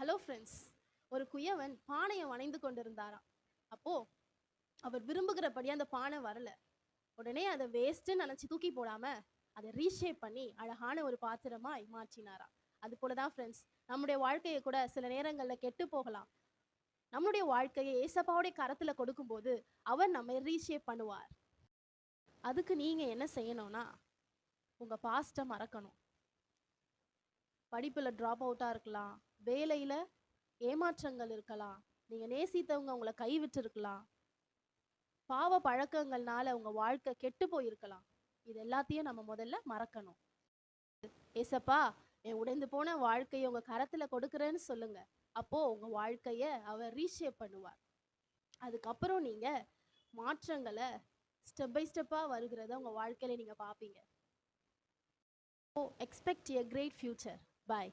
Hello friends. ஒரு குயவன் பானையை வணைந்து கொண்டிருந்தாராம். அப்போ அவர் விரும்புகிறபடி அந்த பானை வரல. உடனே அதை வேஸ்ட்டுன்னு நினச்சி தூக்கி போடாம அதை ரீஷேப் பண்ணி அழகான ஒரு பாத்திரமாய் மாற்றினாராம். அது போல தான் ஃப்ரெண்ட்ஸ், நம்முடைய வாழ்க்கையை கூட சில நேரங்களில் கெட்டு போகலாம். நம்மளுடைய வாழ்க்கையை ஏசப்பாவுடைய கரத்தில் கொடுக்கும்போது அவர் நம்மை ரீஷேப் பண்ணுவார். அதுக்கு நீங்கள் என்ன செய்யணும்னா, உங்கள் பாஸ்ட்டை மறக்கணும். படிப்பில் ட்ராப் அவுட்டாக இருக்கலாம், வேலையில் ஏமாற்றங்கள் இருக்கலாம், நீங்கள் நேசித்தவங்க உங்களை கைவிட்டு இருக்கலாம், பாவ பழக்கங்கள்னால உங்கள் வாழ்க்கை கெட்டு போயிருக்கலாம். இது எல்லாத்தையும் நம்ம முதல்ல மறக்கணும். ஏசப்பா, என் உடைந்து போன வாழ்க்கையை உங்கள் கரத்தில் கொடுக்குறேன்னு சொல்லுங்க. அப்போது உங்கள் வாழ்க்கையை அவர் ரீஷேப் பண்ணுவார். அதுக்கப்புறம் நீங்கள் மாற்றங்களை ஸ்டெப் பை ஸ்டெப்பாக வருகிறத உங்கள் வாழ்க்கையில் நீங்கள் பார்ப்பீங்க. Expect a great future. Bye.